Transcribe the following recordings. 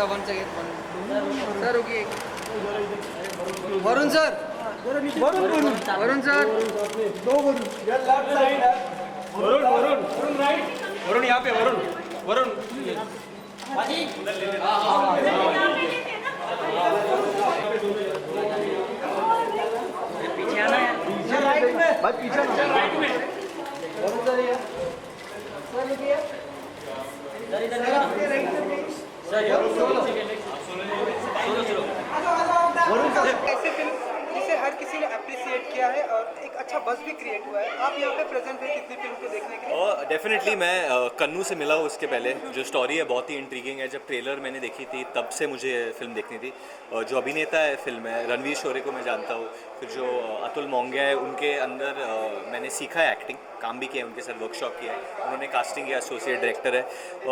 Sir one second sir रुकिए Varun sir Varun sir Varun Varun Varun right Varun यहाँ पे वरुण वरुण पीछे आना है भाई पीछे राइट में वरुण सर ये सर रुकिए सर इधर सर वरुण सर ऐसे फिल्म जिसे हर किसी ने अप्रिशिएट किया है और एक अच्छा बज़ भी क्रिएट हुआ है, आप यहाँ पे प्रेजेंट हैं कितनी फिल्म को देखने के लिए? डेफिनेटली मैं कन्नू से मिला हूँ उसके पहले। जो स्टोरी है बहुत ही इंट्रीगिंग है। जब ट्रेलर मैंने देखी थी तब से मुझे फिल्म देखनी थी। जो अभिनेता है फिल्म में रणवीर शोरे को मैं जानता हूँ। फिर जो अतुल मोंगिया है उनके अंदर मैंने सीखा है एक्टिंग, काम भी किया है उनके साथ, वर्कशॉप किया है, उन्होंने कास्टिंग किया, एसोसिएट डायरेक्टर है।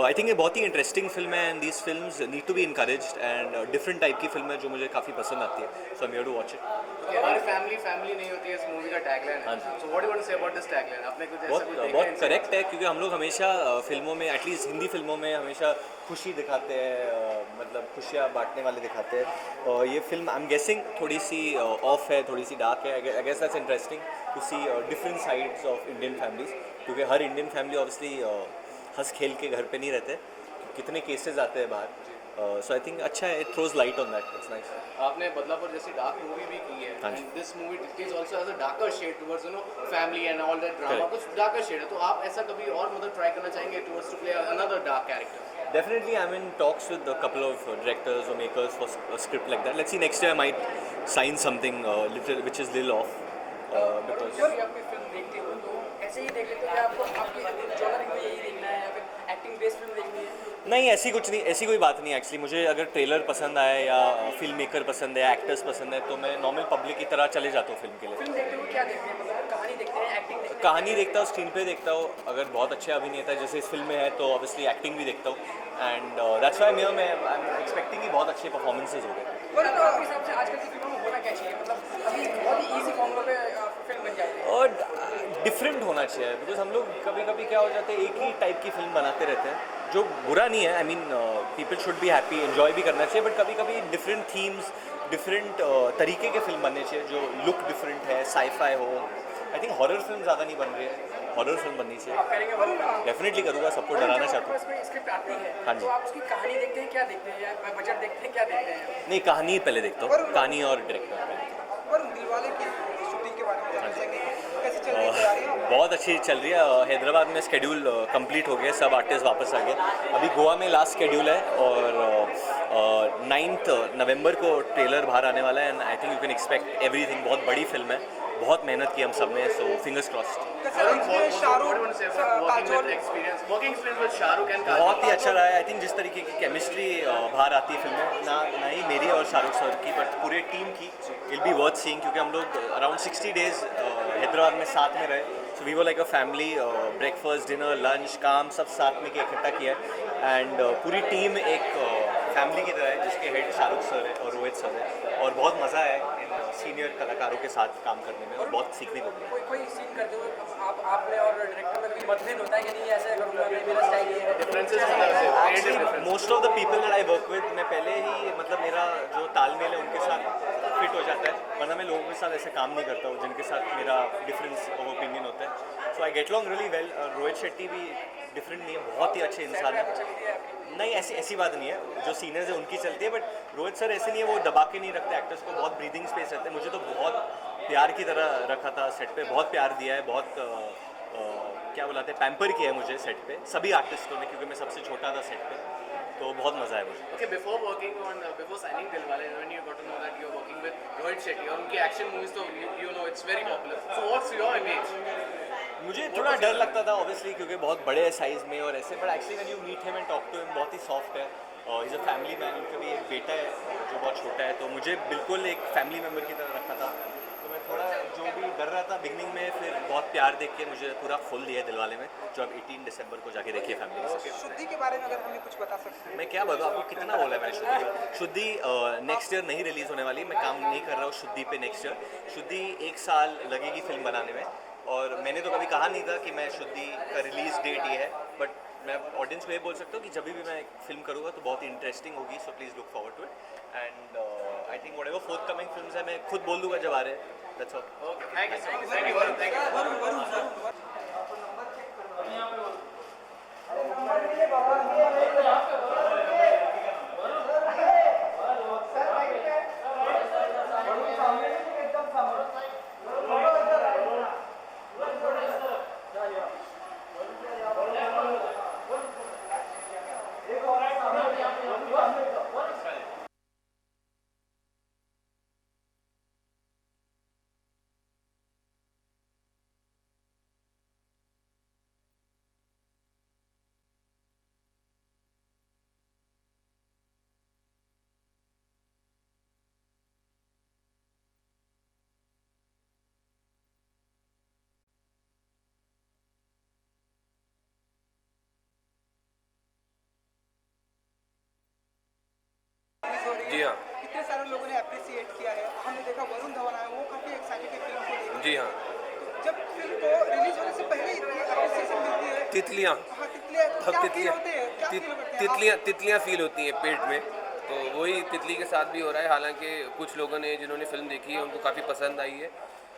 आई थिंक ये बहुत ही इंटरेस्टिंग फिल्म है and these films need to be encouraged and different type की फिल्म है जो मुझे काफ़ी पसंद आती है। So I am here to watch it. हमारी फैमिली नहीं होती है इस मूवी का टैगलाइन। हाँ जी। So what do you want to say about this tagline? आपने कुछ ऐसा कुछ देखा है? बहुत करेक्ट है क्योंकि हम लोग हमेशा फिल्मों में, एटलीस्ट हिंदी फिल्मों में, हमेशा खुशी दिखाते हैं, मतलब खुशियाँ बांटने वाले दिखाते हैं। और ये फिल्म आई एम गेसिंग थोड़ी सी ऑफ है, थोड़ी सी डार्क है। I guess that's interesting to see different sides of Indian families, क्योंकि हर इंडियन फैमिली ऑब्वियसली हंस खेल के घर पे नहीं रहते, कितने केसेस आते हैं बाहर। सो आई थिंक अच्छा है, it throws light on that, it's nice. आपने बदलापुर जैसी डार्क मूवी भी की है हाँ जी। And this movie details also has a darker shade towards family and all that drama, कुछ डार्कर शेड है। तो आप ऐसा कभी और मतलब ट्राई करना चाहेंगे towards to play another dark character? Definitely, I'm in talks with a couple of directors or makers for a script like that. Let's see, next year I might sign something little, which is little off. Because जब भी आपकी film देखते हो तो ऐसे ही देख लेते हो या आपको आपकी जॉनर में यही देखना है या फिर एक्टिंग बेस्ड फिल्म देखनी है? नहीं, ऐसी कुछ नहीं, ऐसी कोई बात नहीं एक्चुअली। मुझे अगर ट्रेलर पसंद आए या फिल्म मेकर पसंद है, एक्टर्स पसंद है, तो मैं नॉर्मल पब्लिक की तरह चले जाता हूँ फिल्म के लिए। फिल्म देखते हो क्या देखते हैं, मतलब कहानी देखते हैं, एक्टिंग देखते हैं? कहानी देखता हूँ, स्क्रीन पे देखता हूँ, अगर बहुत अच्छे अभिनेता जैसे इस फिल्म में है तो ऑब्वियसली एक्टिंग भी देखता हूँ। एंड दैट्स व्हाई मैं आई एम एक्सपेक्टिंग कि बहुत अच्छे परफॉर्मेंसेज हो गए। और आपके हिसाब से आजकल की फिल्मों में होना क्या चाहिए, मतलब अभी बहुत ही ईजी फॉर्मूला पे फिल्म बन जाती है और डिफरेंट होना चाहिए, बिकॉज हम लोग कभी कभी क्या हो जाते हैं, एक ही टाइप की फिल्म बनाते रहते हैं, जो बुरा नहीं है। I mean people should be happy, enjoy भी करना चाहिए, बट कभी कभी डिफरेंट थीम्स, डिफरेंट तरीके के फिल्म बनने चाहिए, जो लुक डिफरेंट है, साई-फाई हो। आई थिंक हॉरर फिल्म ज़्यादा नहीं बन रही है, हॉरर फिल्म बननी चाहिए। आप करेंगे वरुण? डेफिनेटली करूँगा, सबको डराना चाहता हूँ। इसमें स्क्रिप्ट आती है हाँ जी। तो आप उसकी कहानी देखते हैं, क्या देखते हैं, या बजट देखते हैं, क्या देखते हैं? नहीं, कहानी पहले देखता हूँ, कहानी और डायरेक्टर। वरुण, दिलवाले की शूटिंग के बारे में जानना चाहेंगे, कैसे चल रही है तैयारियां? बहुत अच्छी चल रही है। हैदराबाद में स्केड्यूल कंप्लीट हो गया, सब आर्टिस्ट वापस आ गए। अभी गोवा में लास्ट स्केड्यूल है और 9 नवंबर को ट्रेलर बाहर आने वाला है and I think you can expect everything. बहुत बड़ी फिल्म है, बहुत मेहनत की हम सब ने, so fingers crossed. Working experience with Shahrukh and बहुत ही अच्छा रहा है। आई थिंक जिस तरीके की केमिस्ट्री बाहर आती है फिल्म में, ना ही मेरी और शाहरुख सर की, बट पूरे टीम की, इट बी वर्थ सीइंग, क्योंकि हम लोग अराउंड 60 डेज हैदराबाद में साथ में रहे। So we were like a family, breakfast, dinner, lunch, काम सब साथ में के इकट्ठा किया है एंड पूरी टीम एक फैमिली की तरह है, जिसके हेड शाहरुख सर है और रोहित सर है, और बहुत मज़ा है इन सीनियर कलाकारों के साथ काम करने में और बहुत सीखने को मिला। कोई सीन करते हुए आपने और डायरेक्टर में कोई मतभेद होता है कि नहीं, ऐसे करूँगा मैं, मेरा स्टाइल ये है? Differences most of the people that I work with, मैं पहले ही मतलब मेरा जो तालमेल है उनके साथ फिट हो जाता है, वरना मैं लोगों के साथ ऐसे काम नहीं करता हूँ जिनके साथ मेरा डिफरेंस ऑफ ओपिनियन होता है। So I get long really well. Rohit Shetty भी डिफरेंट नहीं है, बहुत ही अच्छे इंसान है। नहीं, ऐसी बात नहीं है, जो सीनियर्स है उनकी चलती है, बट रोहित सर ऐसे नहीं है, वो दबा के नहीं रखते एक्टर्स को, बहुत ब्रीदिंग स्पेस रहता है। मुझे तो बहुत प्यार की तरह रखा था सेट पे, बहुत प्यार दिया है, बहुत क्या बुलाते हैं, पैम्पर किया है मुझे सेट पे सभी आर्टिस्टों ने, क्योंकि मैं सबसे छोटा था सेट पे, तो बहुत मज़ा है मुझे। Okay, before signing Dilwale, when you got to know that you're working with Rohit Shetty और उनकी एक्शन मूवीज तो you know it's very popular. So what's your image? मुझे थोड़ा डर लगता था ऑब्वियसली, क्योंकि बहुत बड़े साइज़ में और ऐसे, but actually when you meet him and talk to him, बहुत ही सॉफ्ट है, इज़ अ फैमिली मैन। उनका भी एक बेटा है जो बहुत छोटा है, तो मुझे बिल्कुल एक फैमिली मेम्बर की तरह रखा था। तो मैं थोड़ा जो भी डर रहा था बिगनिंग में, फिर बहुत प्यार देख के मुझे पूरा खोल दिया दिलवाले में, जो अब 18 दिसंबर को जाके देखिए फैमिली के साथ। शुद्धि के बारे में अगर हमें कुछ बता सकते हैं? मैं क्या बताऊँ आपको, कितना बोला है मैंने शुद्धि का। शुद्धि नेक्स्ट ईयर नहीं रिलीज़ होने वाली, मैं काम नहीं कर रहा हूँ शुद्धि पे नेक्स्ट ईयर। शुद्धि 1 साल लगेगी फिल्म बनाने में, और मैंने तो कभी कहा नहीं था कि मैं शुद्धि का रिलीज़ डेट ये है, बट मैं ऑडियंस को ये बोल सकता हूँ कि जब भी मैं एक फिल्म करूँगा तो बहुत ही इंटरेस्टिंग होगी, so please look forward to it and I think whatever forthcoming films है मैं खुद बोल दूँगा जब आ रहे हैं, that's all. Okay, thank you so much, thank you, thank you. जी हाँ। कितने सारे लोगों ने अप्रिसिएट किया है। हमने देखा वरुण धवन आए, वो काफ़ी एक्साइटेड है फिल्म को लेकर। जी हाँ। तो जब फिल्म को रिलीज होने से पहले इतनी अप्रिसिएशन मिलती है। तितलियाँ। हाँ, तितलियाँ। तो क्या फील तितलियाँ होते हैं, क्या फील करते हैं? तितलियाँ फील होती हैं पेट में, तो वही तितली के साथ भी हो रहा है। हालांकि कुछ लोगों ने जिन्होंने फिल्म देखी है उनको काफ़ी पसंद आई है,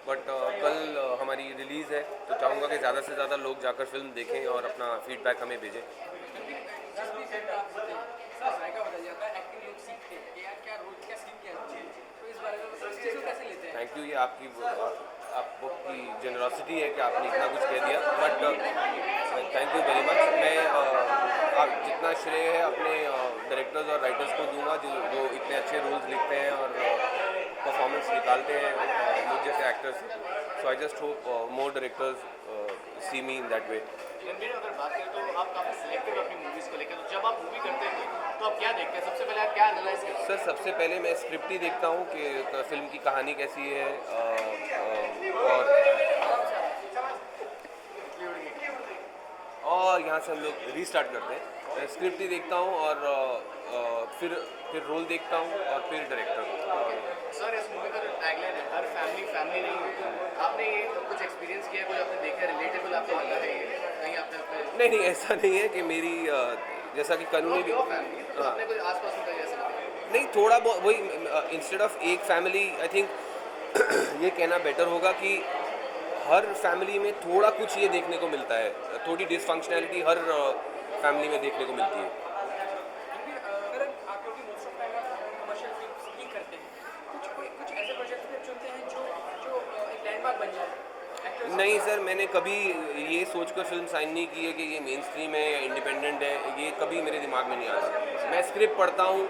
बट कल हमारी रिलीज़ है तो चाहूँगा कि ज़्यादा से ज़्यादा लोग जाकर फिल्म देखें और अपना फीडबैक हमें भेजें। थैंक यू, ये आपकी जेनरॉसिटी है कि आपने इतना कुछ कह दिया, but thank you very much. मैं आप जितना श्रेय है अपने डायरेक्टर्स और राइटर्स को दूंगा जो इतने अच्छे रोल्स लिखते हैं और परफॉर्मेंस निकालते हैं मुझ जैसे actors. So I just hope more directors see me in that way. Ranbir, अगर बात करें तो आप काफ़ी सिलेक्टिव अपनी मूवीज़ को लेकर, तो जब आप मूवी करते हैं तो आप क्या देखते हैं? सबसे पहले आप क्या एनालाइज करते हैं? सर, सबसे पहले मैं स्क्रिप्ट ही देखता हूँ कि फिल्म की कहानी कैसी है और यहाँ से हम लोग रीस्टार्ट करते हैं। स्क्रिप्ट ही देखता हूँ और फिर रोल देखता हूँ और फिर डायरेक्टर। सर, इस मूवी का जो टैगलाइन है, हर फैमिली नहीं होती, आपने ये कुछ एक्सपीरियंस किया, कुछ आपने देखा, रिलेटेबल आपको लगा है ये कहीं आपने? नहीं, ऐसा नहीं है कि मेरी जैसा कि कानूनी भी फैमिली तो आपने कोई आसपास में कहीं ऐसा नहीं, थोड़ा बहुत वही इंस्टेड ऑफ एक फैमिली, आई थिंक ये कहना बेटर होगा कि हर फैमिली में थोड़ा कुछ ये देखने को मिलता है, थोड़ी डिसफंक्शनैलिटी हर फैमिली में देखने को मिलती है। नहीं सर, मैंने कभी ये सोचकर फिल्म साइन नहीं की है कि ये मेन स्ट्रीम है या इंडिपेंडेंट है, ये कभी मेरे दिमाग में नहीं आता। मैं स्क्रिप्ट पढ़ता हूँ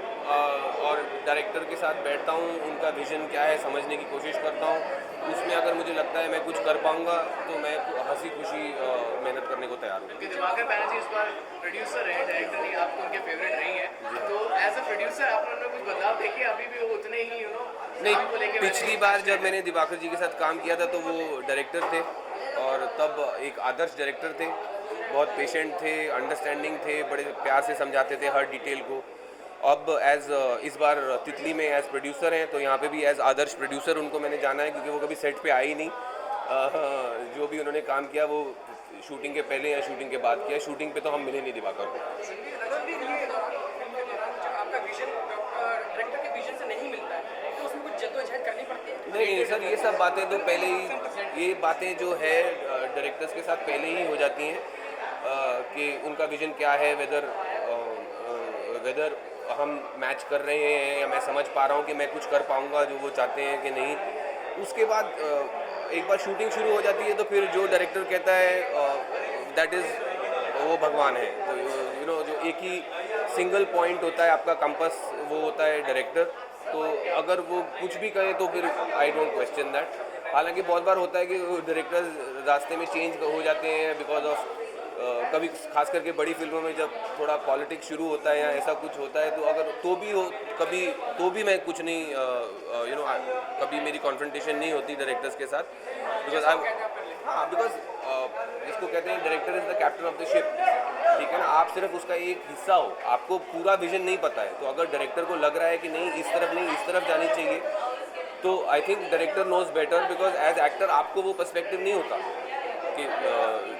और डायरेक्टर के साथ बैठता हूँ, उनका विज़न क्या है समझने की कोशिश करता हूँ। उसमें अगर मुझे लगता है मैं कुछ कर पाऊँगा तो मैं हंसी खुशी मेहनत करने को तैयार हूँ। दिवाकर बैनर्जी इस बार प्रोड्यूसर रहे, डायरेक्टर नहीं, आपको उनके फेवरेट रही है, तो एज अ प्रोड्यूसर आपने कुछ बदलाव देखे? अभी भी वो उतने ही नहीं, पिछली बार जब मैंने दिवाकर जी के साथ काम किया था तो वो डायरेक्टर थे और तब एक आदर्श डायरेक्टर थे, बहुत पेशेंट थे, अंडरस्टैंडिंग थे, बड़े प्यार से समझाते थे हर डिटेल को। अब इस बार तितली में एज प्रोड्यूसर हैं, तो यहाँ पे भी एज आदर्श प्रोड्यूसर उनको मैंने जाना है, क्योंकि वो कभी सेट पे आए ही नहीं। जो भी उन्होंने काम किया वो शूटिंग के पहले या शूटिंग के बाद किया, शूटिंग पे तो हम मिले नहीं दिवाकर को। नहीं सर, ये सब बातें तो पहले ही, ये बातें जो है डायरेक्टर्स के साथ पहले ही हो जाती हैं कि उनका विजन क्या है, वेदर हम मैच कर रहे हैं या मैं समझ पा रहा हूँ कि मैं कुछ कर पाऊँगा जो वो चाहते हैं कि नहीं। उसके बाद एक बार शूटिंग शुरू हो जाती है तो फिर जो डायरेक्टर कहता है दैट इज़ वो भगवान है। तो जो एक ही सिंगल पॉइंट होता है आपका कंपास, वो होता है डायरेक्टर। तो अगर वो कुछ भी कहें तो फिर आई डोंट क्वेश्चन दैट। हालांकि बहुत बार होता है कि डायरेक्टर्स रास्ते में चेंज हो जाते हैं बिकॉज ऑफ कभी खास करके बड़ी फिल्मों में जब थोड़ा पॉलिटिक्स शुरू होता है या ऐसा कुछ होता है, तो अगर तो भी मैं कुछ नहीं कभी मेरी कॉन्फ्रंटेशन नहीं होती डायरेक्टर्स के साथ, बिकॉज जिसको कहते हैं director is the captain of the ship, ठीक है ना। आप सिर्फ उसका एक हिस्सा हो, आपको पूरा विजन नहीं पता है, तो अगर डायरेक्टर को लग रहा है कि नहीं इस तरफ नहीं इस तरफ जानी चाहिए, तो I think director knows better, because as actor आपको वो पर्सपेक्टिव नहीं होता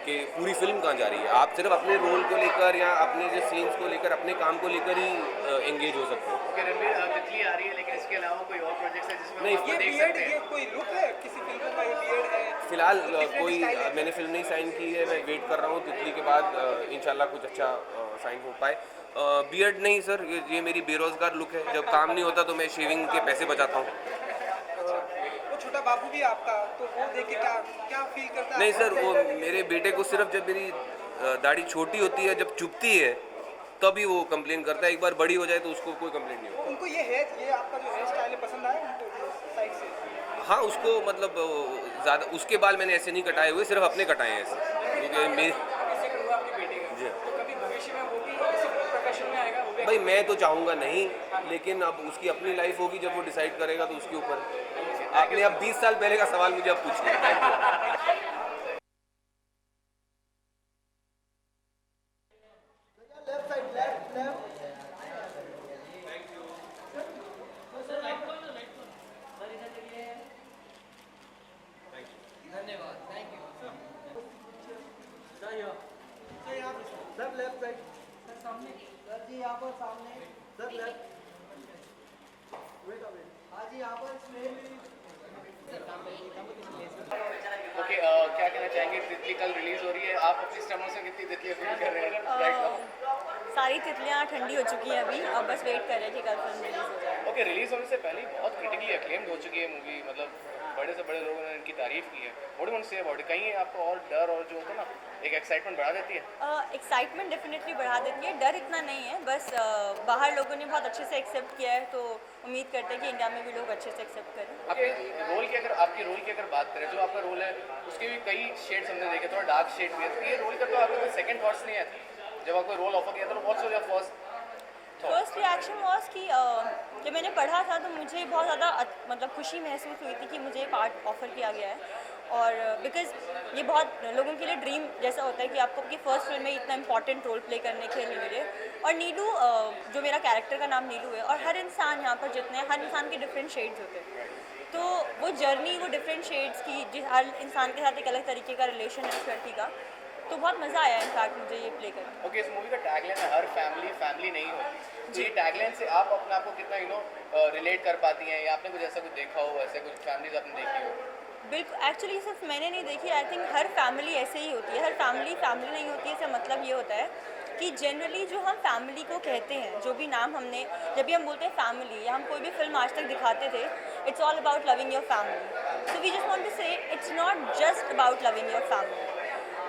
कि पूरी फिल्म कहाँ जा रही है। आप सिर्फ अपने रोल को लेकर या अपने जो सीन्स को लेकर, अपने काम को लेकर ही एंगेज हो सकते हो। ओके, रणवीर तितली आ रही है, लेकिन इसके अलावा कोई और प्रोजेक्ट्स है जिसमें नहीं, हम आपको ये देख बियर्ड, सकते ये हैं? कोई लुक है किसी फिल्म का, ये बियर्ड है? फिलहाल Different कोई style है। मैंने फिल्म नहीं साइन की है, मैं वेट कर रहा हूँ तितली के बाद इंशाल्लाह कुछ अच्छा साइन हो पाए। बियर्ड नहीं सर, ये मेरी बेरोजगार लुक है। जब काम नहीं होता तो मैं शेविंग के पैसे बचाता हूँ। वो छोटा बाबू भी आपका, तो वो देख के क्या क्या फील करता है? नहीं सर, वो मेरे बेटे को सिर्फ जब मेरी दाढ़ी छोटी होती है, जब चुभती है, तभी वो कंप्लेन करता है। एक बार बड़ी हो जाए तो उसको कोई कंप्लेन नहीं होता। उनको ये आपका जो हेयर स्टाइल है पसंद आया उनको साइड से? हाँ, उसको मतलब ज़्यादा उसके बाल मैंने ऐसे नहीं कटाए हुए, सिर्फ अपने कटाए हैं ऐसे, क्योंकि मेरी इससे करूँगा आपके बेटे का, जी तो कभी भविष्य में वो भी इसी प्रोफेशन में आएगा, वो भी भाई, मैं तो चाहूँगा नहीं, लेकिन अब उसकी अपनी लाइफ होगी, जब वो डिसाइड करेगा तो उसके ऊपर। आपने अब 20 साल पहले का सवाल मुझे अब पूछ लिया। सब लेफ्ट साइड सर, सामने सर जी, यहाँ पर सामने सर, लेफ्ट वेट हाँ जी, यहाँ पर ओके, क्या कहना चाहेंगे? तितली कल रिलीज हो रही है, आप अपनी स्टमक से कितनी तितलियाँ फील कर रहे हैं राइट नाउ? सारी तितलियाँ ठंडी हो चुकी हैं अभी, अब बस वेट कर रहे हैं कि कल फिल्म रिलीज हो जाए। ओके, रिलीज होने से पहले ही बहुत क्रिटिकली अक्लेम्ड हो चुकी है मूवी, मतलब बड़े से बड़े लोगों ने इनकी तारीफ की है। What do you want to say about it? कहीं आपको और डर और जो होता है ना, एक एक्साइटमेंट बढ़ा देती है? एक्साइटमेंट डेफिनेटली बढ़ा देती है, डर इतना नहीं है, बस बाहर लोगों ने बहुत अच्छे से एक्सेप्ट किया है, तो उम्मीद करते हैं कि इंडिया में भी लोग अच्छे से एक्सेप्ट करें। आपके रोल की अगर बात करें, जो आपका रोल है उसके भी कई शेड्स हमने देखे, थोड़ा डार्क शेड भी है, तो ये रोल का तो आपको कोई सेकंड थॉट्स नहीं आती जब आपको रोल ऑफर किया था? तो what's your first reaction was कि जब मैंने पढ़ा था तो मुझे बहुत ज़्यादा मतलब खुशी महसूस हुई थी कि मुझे पार्ट ऑफर किया गया है, और बिकॉज ये बहुत लोगों के लिए ड्रीम जैसा होता है कि आपको आपकी फर्स्ट फिल्म में इतना इंपॉर्टेंट रोल प्ले करने के लिए मिले। और नीलू, जो मेरा कैरेक्टर का नाम नीलू है, और हर इंसान यहाँ पर जितने हर इंसान के डिफरेंट शेड्स होते हैं, तो वो जर्नी, वो डिफरेंट शेड्स की, जिस हर इंसान के साथ एक अलग तरीके का रिलेशन है उस लड़की का, तो बहुत मज़ा आया इनफैक्ट मुझे ये प्ले करके। ओके, इस मूवी का टैगलाइन है हर फैमिली नहीं होती, तो ये टैगलाइन से आप अपने आप को कितना रिलेट कर पाती हैं, या आपने कुछ ऐसा कुछ देखा हो, ऐसे कुछ फैमिलीज आपने देखी हो? बिल्कुल, एक्चुअली सिर्फ मैंने नहीं देखी, आई थिंक हर फैमिली ऐसे ही होती है। हर फैमिली नहीं होती है, इसका मतलब ये होता है कि जनरली जो हम फैमिली को कहते हैं, जो भी नाम हमने, जब भी हम बोलते हैं फैमिली, या हम कोई भी फिल्म आज तक दिखाते थे, it's all about loving your family. So we just want to say it's not just about loving your family,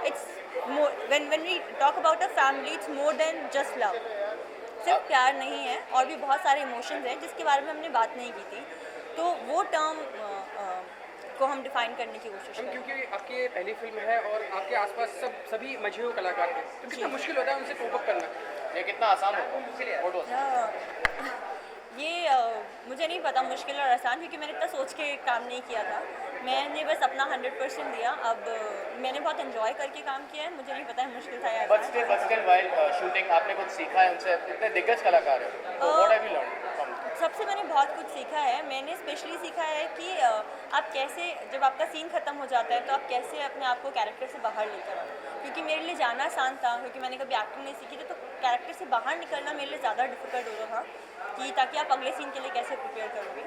it's more, when we talk about a family, it's more than just love। सिर्फ प्यार नहीं है, और भी बहुत सारे emotions हैं जिसके बारे में हमने बात नहीं की थी, तो वो टर्म को हम डिफाइन करने की कोशिश करें। क्योंकि आपकी ये पहली फिल्म है और आपके आसपास सभी मशहूर कलाकार हैं, तो कितना मुश्किल होता है उनसे कोप अप करना? ये कितना आसान होता है? ये मुझे नहीं पता मुश्किल और आसान, क्योंकि मैंने इतना सोच के काम नहीं किया था, मैंने बस अपना 100% दिया। अब मैंने बहुत एंजॉय करके काम किया है, मुझे नहीं पता है मुश्किल था या बट स्टिल व्हाइल शूटिंग आपने कुछ सीखा है उनसे? इतने दिग्गज कलाकार हैं, तो what have you learn from? सबसे मैंने बहुत कुछ सीखा है। मैंने स्पेशली सीखा है कि आप कैसे, जब आपका सीन ख़त्म हो जाता है तो आप कैसे अपने आप को कैरेक्टर से बाहर लेकर आओ, क्योंकि मेरे लिए जाना आसान था, क्योंकि मैंने कभी एक्टिंग नहीं सीखी थी, तो कैरेक्टर से बाहर निकलना मेरे लिए ज़्यादा डिफिकल्ट होता था, कि ताकि आप अगले सीन के लिए कैसे प्रिपेयर करोगे,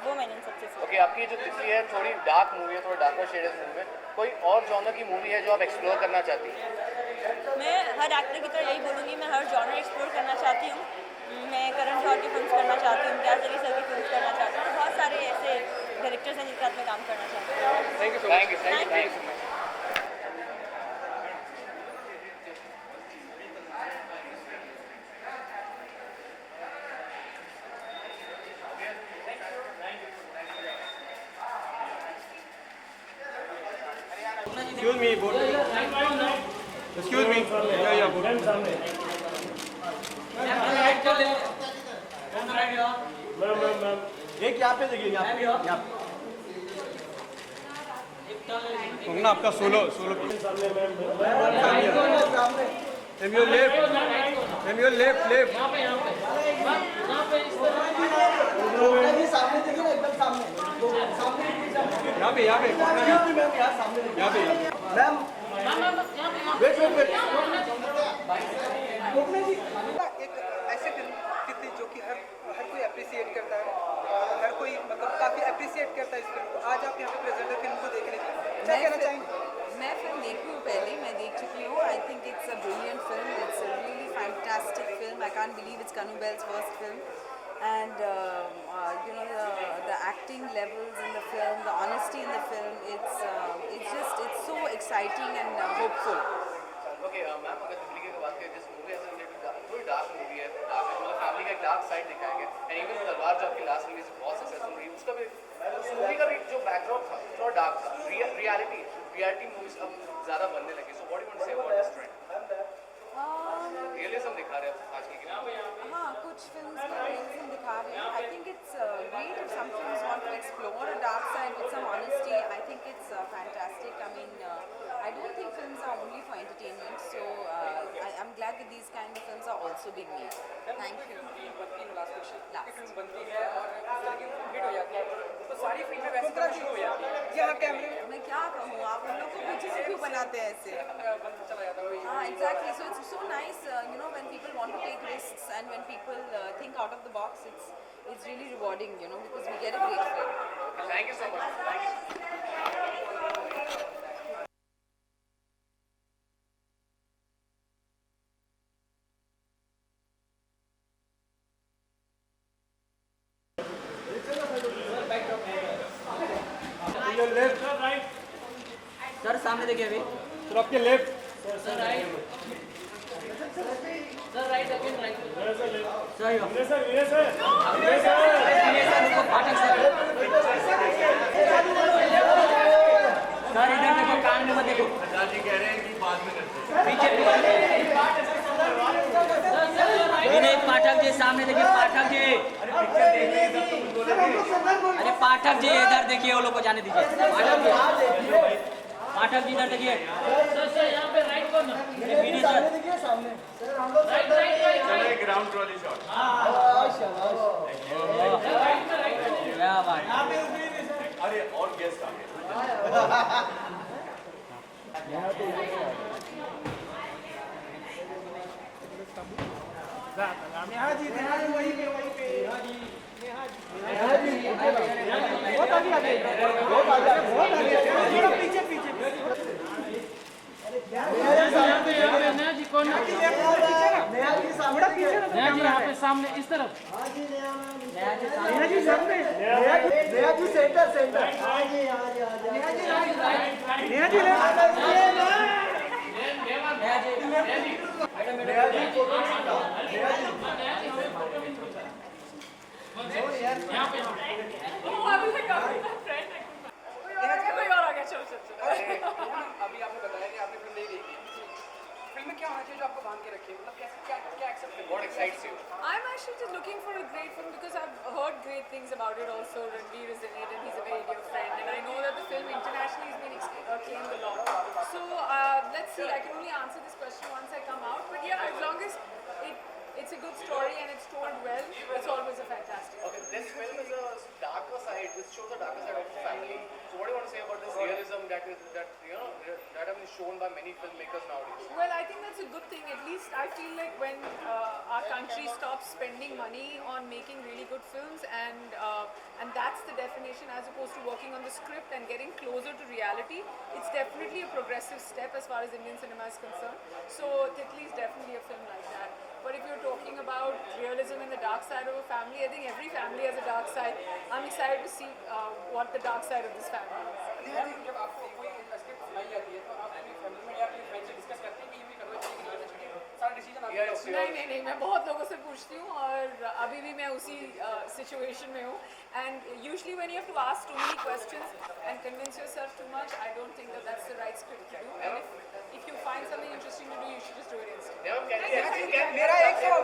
वो मैंने इन सबसे सीखा। ओके, आपकी जो तितली है थोड़ी डार्क मूवी है, थोड़ा डार्कर शेड है मूवी में, कोई और जॉनर की मूवी है जो आप एक्सप्लोर करना चाहती हैं? मैं हर एक्टर की तरह यही बोलूँगी, मैं हर जॉनर एक्सप्लोर करना चाहती हूँ। मैं करण जौहर की फिल्म करना चाहती हूँ, इम्तियाज़ अली सर की फिल्म करना चाहती हूँ, बहुत सारे ऐसे डायरेक्टर्स हैं जिनके साथ मैं काम करना चाहती हूँ। Thank you so much. Excuse me, board. Excuse me. Yeah, board. एक यहाँ पे देखिए, यहाँ कंगना आपका सोलो मैम योर लेफ्ट सामने देखिए ना, एकदम सामने यहाँ पे मैम, एक ऐसी फिल्म कितनी जो कि हर हर कोई अप्रिसिएट करता है और हर कोई मतलब काफ़ी अप्रिसिएट करता है इस फिल्म को। आज आप यहाँ पे प्रेजेंट है फिल्म को देखने के लिए, क्या कहना चाहेंगे? मैं फिल्म देखी हूँ पहले, मैं देख चुकी हूँ। आई think it's a brilliant film, it's a really fantastic film. I can't believe it's Kanu Bell's first film. And you know, the acting levels in the film, the honesty in the film, it's so exciting and hopeful. Okay ma'am, अगर दिल्ली की बात करें, जिस movie ऐसा थोड़ी dark movie है, मतलब family का एक डार्क साइड दिखाया गया है. एंड इवन तलवार जो आपकी लास्ट रिलीज बहुत सक्सेसफुल रही, उसका भी उस मूवी का भी जो बैकड्रॉप था थोड़ा डार्क था. रियलिटी मूवीज अब ज़्यादा बनने लगी. So what you want to say about this trend? Realism दिखा रहे हैं आज की हाँ, कुछ फिल्म्स में रियलिज्म दिखा रहे हैं. I think it's great if some films want to explore a dark side with some honesty. I think it's fantastic. I mean, I don't think films are only for entertainment, so I'm glad that these kind of films are also being made. Thank you. Film बनती है और hit हो जाती है, तो सारी फिल्में वैसे बनना शुरू हो जाती है. यहाँ कैमरे में मैं क्या कहूँ, आप हम लोग को पीछे से क्यों बनाते हैं ऐसे? चला जाता है. हाँ, exactly. So it's so nice, you know, when people want to take risks and when people think out of the box, it's really rewarding, you know, because we get a great film. Thank you so much. Thank you. Sir सामने देखिए अभी. Sir आपके left. Sir इधर देखो, कान में मत देखो. विनय पाठक जी सामने देखिए. पाठक जी, अरे पाठक जी इधर देखिए, वो लोग को जाने दीजिए. पाठक जी इधर देखिए. विनय सर ग्राउंड ट्रॉली शॉट. क्या बात. अरे और गेस्ट आ गए. यहाँ पे सामने इस तरफ. नेहा जी सेंटर. अभी आपने बताया कि आपने फिल्म नहीं देखी. फिल्म में क्या होना चाहिए जो आपको बांध के रखे, मतलब क्या एक्सेप्ट करें? What excites you? I'm actually just looking for a great film because I've heard great things about it also. Ranveer is in it and he's a very dear friend, and I know that the film internationally has been acclaimed a lot. So let's see. I can only answer this question once I come out. But yeah, as long as it's a good story and it's told well, it's always a fantastic. Okay, this film is a darker side. This shows the darker side of the family. So what do you want to say about this realism that have been shown by many filmmakers nowadays? Well, I think that's a good thing. At least I feel like when our country stops spending money on making really good films, and that's the definition, as opposed to working on the script and getting closer to reality, it's definitely a progressive step as far as Indian cinema is concerned. So Titli is definitely a film like that. But if you're talking about realism and the dark side of a family, I think every family has a dark side. I'm excited to see what the dark side of this family is. जब आपको कोई script सुनाई जाती है तो आप अपनी family में या अपनी फ्रेंड से डिस्कस करते हैं कि ये भी करना चाहिए कि नहीं करना चाहिए, सारा डिसीजन आप नहीं, मैं बहुत लोगों से पूछती हूँ और अभी भी मैं उसी सिचुएशन में हूँ. And usually when you have to ask too many questions and convince yourself too much, I don't think that that's the right script to do. And if you find something interesting to do, you should just do it instantly. मेरा एक सवाल